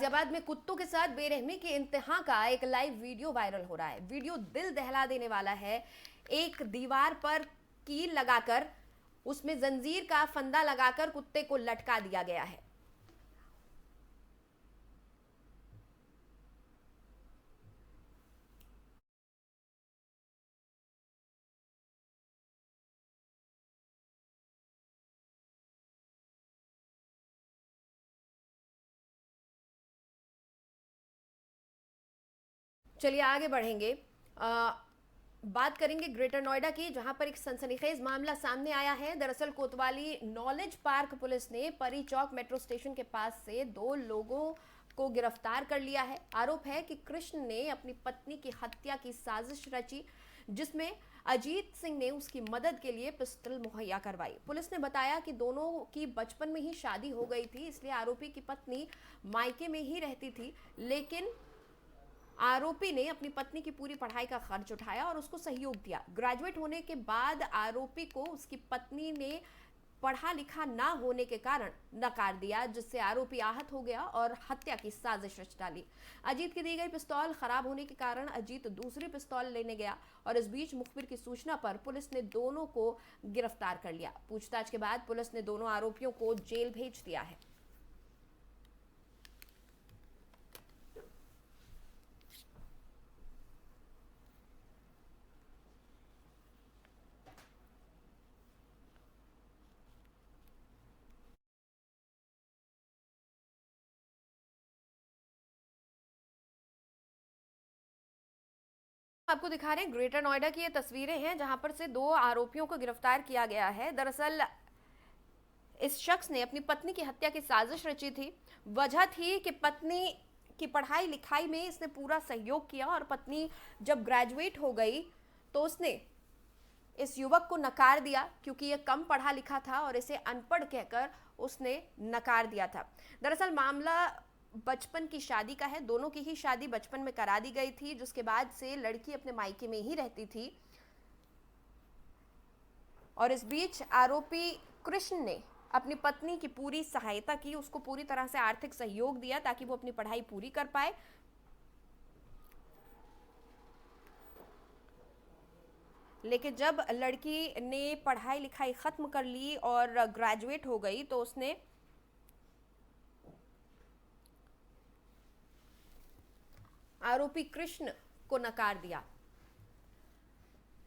गाजियाबाद में कुत्तों के साथ बेरहमी की इंतहा का एक लाइव वीडियो वायरल हो रहा है। वीडियो दिल दहला देने वाला है। एक दीवार पर कील लगाकर उसमें जंजीर का फंदा लगाकर कुत्ते को लटका दिया गया है। चलिए आगे बढ़ेंगे। बात करेंगे ग्रेटर नोएडा की, जहां पर एक सनसनीखेज मामला सामने आया है। दरअसल कोतवाली नॉलेज पार्क पुलिस ने परी चौक मेट्रो स्टेशन के पास से 2 लोगों को गिरफ्तार कर लिया है। आरोप है कि कृष्ण ने अपनी पत्नी की हत्या की साजिश रची, जिसमें अजीत सिंह ने उसकी मदद के लिए पिस्टल मुहैया करवाई। पुलिस ने बताया कि दोनों की बचपन में ही शादी हो गई थी, इसलिए आरोपी की पत्नी मायके में ही रहती थी। लेकिन आरोपी ने अपनी पत्नी की पूरी पढ़ाई का खर्च उठाया और उसको सहयोग दिया। ग्रेजुएट होने के बाद आरोपी को उसकी पत्नी ने पढ़ा लिखा ना होने के कारण नकार दिया, जिससे आरोपी आहत हो गया और हत्या की साजिश रच डाली। अजीत की दी गई पिस्तौल खराब होने के कारण अजीत दूसरी पिस्तौल लेने गया और इस बीच मुखबिर की सूचना पर पुलिस ने दोनों को गिरफ्तार कर लिया। पूछताछ के बाद पुलिस ने दोनों आरोपियों को जेल भेज दिया है। आपको दिखा रहे हैं ग्रेटर नोएडा की ये तस्वीरें हैं, जहां पर से 2 आरोपियों को गिरफ्तार किया गया है। दरअसल इस शख्स ने अपनी पत्नी की हत्या की साजिश रची थी। वजह थी कि पत्नी की पढ़ाई लिखाई में इसने पूरा सहयोग किया और पत्नी जब ग्रेजुएट हो गई तो उसने इस युवक को नकार दिया, क्योंकि यह कम पढ़ा लिखा था और इसे अनपढ़ कहकर उसने नकार दिया था। दरअसल मामला बचपन की शादी का है। दोनों की ही शादी बचपन में करा दी गई थी, जिसके बाद से लड़की अपने मायके में ही रहती थी और इस बीच आरोपी कृष्ण ने अपनी पत्नी की पूरी सहायता की, उसको पूरी तरह से आर्थिक सहयोग दिया ताकि वो अपनी पढ़ाई पूरी कर पाए। लेकिन जब लड़की ने पढ़ाई लिखाई खत्म कर ली और ग्रेजुएट हो गई तो उसने आरोपी कृष्ण को नकार दिया।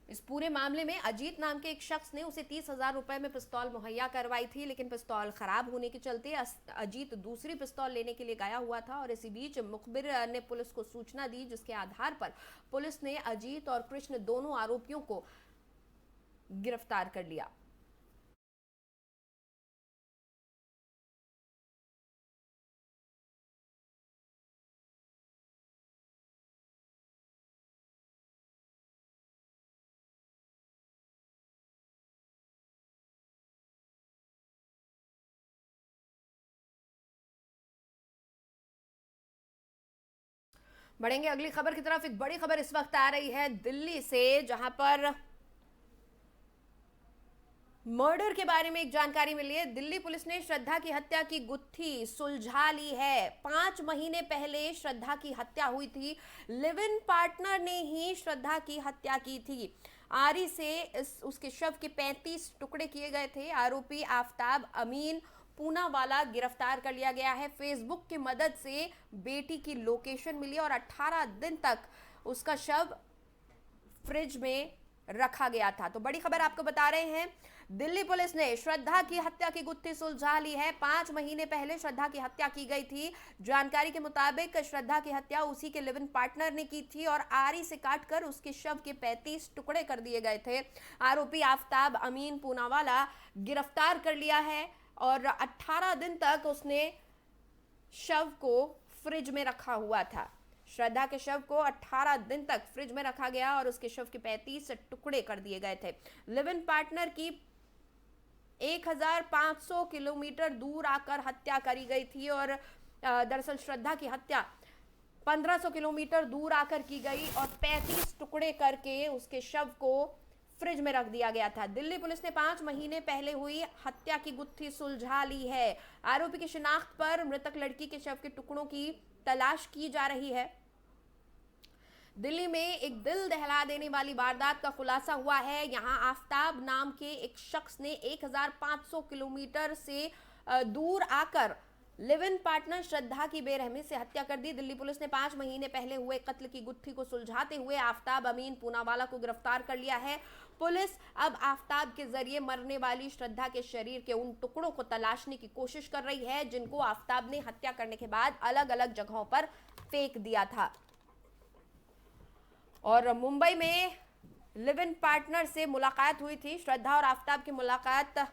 इस पूरे मामले में अजीत नाम के एक शख्स ने उसे 30,000 रुपए में पिस्तौल मुहैया करवाई थी, लेकिन पिस्तौल खराब होने के चलते अजीत दूसरी पिस्तौल लेने के लिए गया हुआ था और इसी बीच मुखबिर ने पुलिस को सूचना दी, जिसके आधार पर पुलिस ने अजीत और कृष्ण दोनों आरोपियों को गिरफ्तार कर लिया। बढ़ेंगे अगली खबर की तरफ। एक बड़ी खबर इस वक्त आ रही है दिल्ली से, जहां पर मर्डर के बारे में एक जानकारी मिली है। दिल्ली पुलिस ने श्रद्धा की हत्या की गुत्थी सुलझा ली है। 5 महीने पहले श्रद्धा की हत्या हुई थी। लिव इन पार्टनर ने ही श्रद्धा की हत्या की थी। आरी से उसके शव के 35 टुकड़े किए गए थे। आरोपी आफ्ताब अमीन पूनावाला गिरफ्तार कर लिया गया है। फेसबुक की मदद से बेटी की लोकेशन मिली और 18 दिन तक उसका शव फ्रिज में रखा गया था। तो बड़ी खबर आपको बता रहे हैं, दिल्ली पुलिस ने श्रद्धा की हत्या की गुत्थी सुलझा ली है। 5 महीने पहले श्रद्धा की हत्या की गई थी। जानकारी के मुताबिक श्रद्धा की हत्या उसी के लिव इन पार्टनर ने की थी और आरी से काटकर उसके शव के 35 टुकड़े कर दिए गए थे। आरोपी आफ्ताब अमीन पूनावाला गिरफ्तार कर लिया है और 18 दिन तक उसने शव को फ्रिज में रखा हुआ था। श्रद्धा के शव को 18 दिन तक फ्रिज में रखा गया और उसके शव के 35 टुकड़े कर दिए गए थे। लिव इन पार्टनर की 1500 किलोमीटर दूर आकर हत्या करी गई थी और दरअसल श्रद्धा की हत्या 1500 किलोमीटर दूर आकर की गई और 35 टुकड़े करके उसके शव को फ्रिज में रख दिया गया था। दिल्ली पुलिस ने 5 महीने पहले हुई हत्या की गुत्थी सुलझा ली है। आरोपी की शिनाख्त पर मृतक लड़की के शव के टुकड़ों की तलाश की जा रही है। दिल्ली में एक दिल दहला देने वाली वारदात का खुलासा हुआ है। यहां आफताब नाम के एक शख्स ने 1500 किलोमीटर से दूर आकर लिव इन पार्टनर श्रद्धा की बेरहमी से हत्या कर दी। दिल्ली पुलिस ने 5 महीने पहले हुए कत्ल की गुत्थी को सुलझाते हुए आफताब अमीन पूनावाला को गिरफ्तार कर लिया है। पुलिस अब आफताब के जरिए मरने वाली श्रद्धा के शरीर के उन टुकड़ों को तलाशने की कोशिश कर रही है जिनको आफताब ने हत्या करने के बाद अलग अलग जगहों पर फेंक दिया था। और मुंबई में लिव इन पार्टनर से मुलाकात हुई थी। श्रद्धा और आफताब की मुलाकात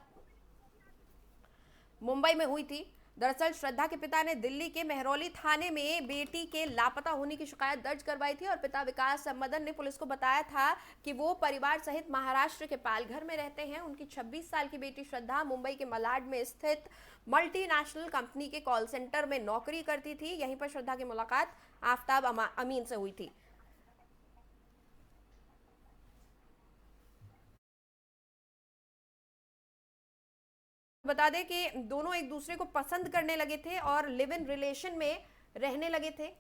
मुंबई में हुई थी। दरअसल श्रद्धा के पिता ने दिल्ली के मेहरौली थाने में बेटी के लापता होने की शिकायत दर्ज करवाई थी और पिता विकास मदन ने पुलिस को बताया था कि वो परिवार सहित महाराष्ट्र के पालघर में रहते हैं। उनकी 26 साल की बेटी श्रद्धा मुंबई के मलाड में स्थित मल्टीनेशनल कंपनी के कॉल सेंटर में नौकरी करती थी। यहीं पर श्रद्धा की मुलाकात आफताब अमीन से हुई थी। बता दें कि दोनों एक दूसरे को पसंद करने लगे थे और लिव इन रिलेशन में रहने लगे थे।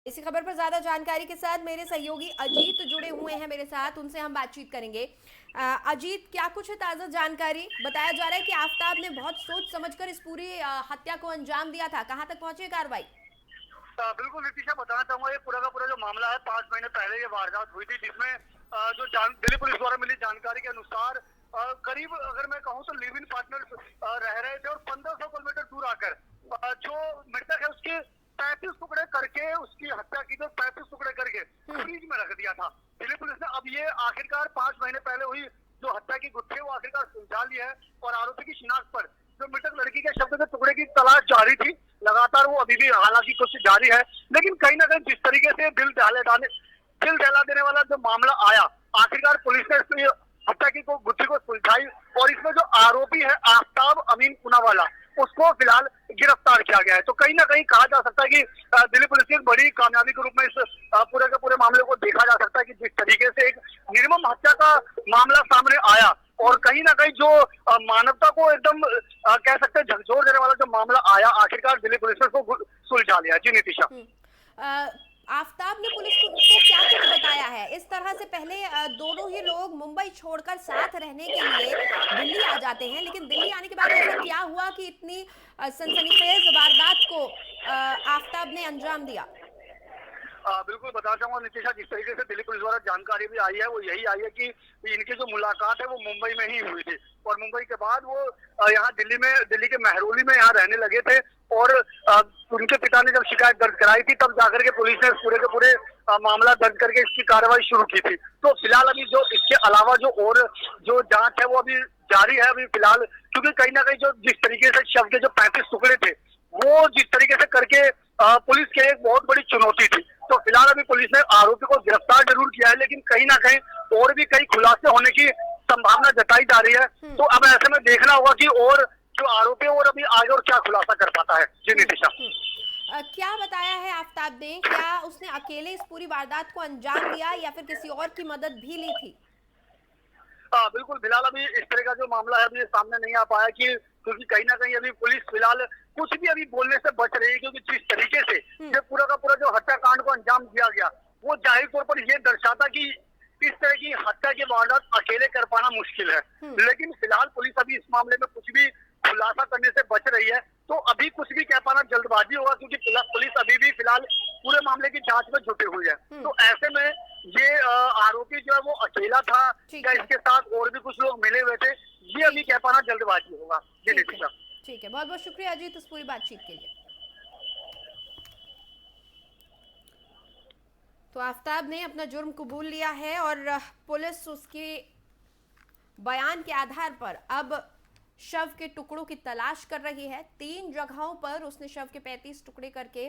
इसी खबर पर ज्यादा जानकारी के साथ मेरे सहयोगी अजीत जुड़े हुए हैं मेरे साथ, उनसे हम बातचीत करेंगे। अजीत, क्या कुछ है ताजा जानकारी? बताया जा रहा है कि आफताब ने बहुत सोच समझकर इस पूरी हत्या को अंजाम दिया था। कहां तक पहुंची कार्रवाई? बिल्कुल नितिशा, बताना चाहूंगा ये पूरा का पूरा जो मामला है 5 महीने पहले ये वारदात हुई थी, जिसमें जो दिल्ली पुलिस द्वारा मिली जानकारी के अनुसार करीब अगर मैं कहूँ तो लिव इन पार्टनर रह रहे थे और 1500 किलोमीटर दूर आकर जो मृतक है उसके 35 टुकड़े करके उसकी हत्या की, तो 35 टुकड़े करके फ्रिज में रख दिया था। दिल्ली पुलिस ने अब ये आखिरकार 5 महीने पहले हुई जो हत्या की गुत्थी वो आखिरकार सुलझा ली है और आरोपी की शिनाख्त पर जो मृतक लड़की के शव के टुकड़े की तलाश जारी थी, लगातार वो अभी भी हालांकि कोशिश जारी है, लेकिन कहीं ना कहीं जिस तरीके से दिल दहला देने वाला जो मामला आया, आखिरकार पुलिस ने इसकी हत्या की गुत्थी को सुलझाई और इसमें जो आरोपी है आफताब अमीन पूनावाला उसको फिलहाल गिरफ्तार किया गया है। तो कहीं ना कहीं कहा जा सकता है कि दिल्ली पुलिस की एक बड़ी कामयाबी के रूप में इस पूरे के पूरे मामले को देखा जा सकता है कि जिस तरीके से एक निर्मम हत्या का मामला सामने आया और कहीं ना कहीं जो मानवता को एकदम कह सकते हैं झकझोर देने वाला जो मामला आया, आखिरकार दिल्ली पुलिस ने उसको सुलझा लिया। जी नितिशा, आफताब ने पुलिस को क्या कुछ बताया है? इस तरह से पहले दोनों ही लोग मुंबई छोड़कर साथ रहने के लिए दिल्ली आ जाते हैं, लेकिन दिल्ली आने के बाद ऐसा क्या हुआ कि इतनी सनसनीखेज वारदात को आफताब ने अंजाम दिया? बिल्कुल बताना चाहूंगा नितिशा, जिस तरीके से दिल्ली पुलिस द्वारा जानकारी भी आई है वो यही आई है कि इनकी जो मुलाकात है वो मुंबई में ही हुई थी और मुंबई के बाद वो यहाँ दिल्ली के मेहरौली में यहाँ रहने लगे थे और उनके पिता ने जब शिकायत दर्ज कराई थी तब जाकर के पुलिस ने पूरे के पूरे मामला दर्ज करके इसकी कार्रवाई शुरू की थी। तो फिलहाल अभी जो इसके अलावा जो जांच है वो अभी जारी है अभी फिलहाल, क्योंकि कहीं ना कहीं जो जिस तरीके से शव के जो 35 टुकड़े थे वो जिस तरीके से करके पुलिस के एक बहुत बड़ी चुनौती थी। तो फिलहाल अभी पुलिस ने आरोपी को गिरफ्तार जरूर किया है, लेकिन कहीं ना कहीं और भी कई खुलासे होने की संभावना जताई जा रही है। तो अब ऐसे में देखना होगा कि और जो आरोपी और अभी आगे और क्या खुलासा कर पाता है। जी नितिशा, क्या बताया है आफताब ने? क्या उसने अकेले इस पूरी वारदात को अंजाम दिया या फिर किसी और की मदद भी ली थी? बिल्कुल, फिलहाल अभी इस तरह का जो मामला है अभी सामने नहीं आ पाया कि क्योंकि कहीं ना कहीं अभी पुलिस फिलहाल कुछ भी अभी बोलने से बच रही है, क्योंकि जिस तरीके से ये पूरा का पूरा जो हत्याकांड को अंजाम दिया गया वो जाहिर तौर पर ये दर्शाता कि इस तरह की हत्या की वारदात अकेले कर पाना मुश्किल है। लेकिन फिलहाल पुलिस अभी इस मामले में कुछ भी खुलासा करने से बच रही है, तो अभी कुछ भी कह पाना जल्दबाजी होगा, क्योंकि पुलिस अभी भी फिलहाल पूरे मामले की जांच में जुटी हुई है। तो ऐसे में ये आरोपी जो है वो अकेला था या इसके साथ और भी कुछ लोग मिले हुए थे, ये अभी कह पाना जल्दबाजी होगा। जी नितिशा, ठीक है, बहुत बहुत शुक्रिया अजीत इस पूरी बातचीत के लिए। तो आफताब ने अपना जुर्म कबूल लिया है और पुलिस उसके बयान के आधार पर अब शव के टुकड़ों की तलाश कर रही है। 3 जगहों पर उसने शव के 35 टुकड़े करके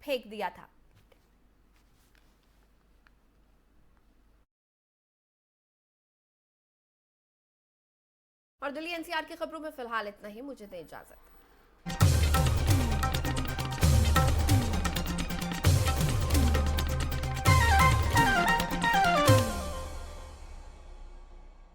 फेंक दिया था। और दिल्ली एनसीआर की खबरों में फिलहाल इतना ही, मुझे दें इजाजत।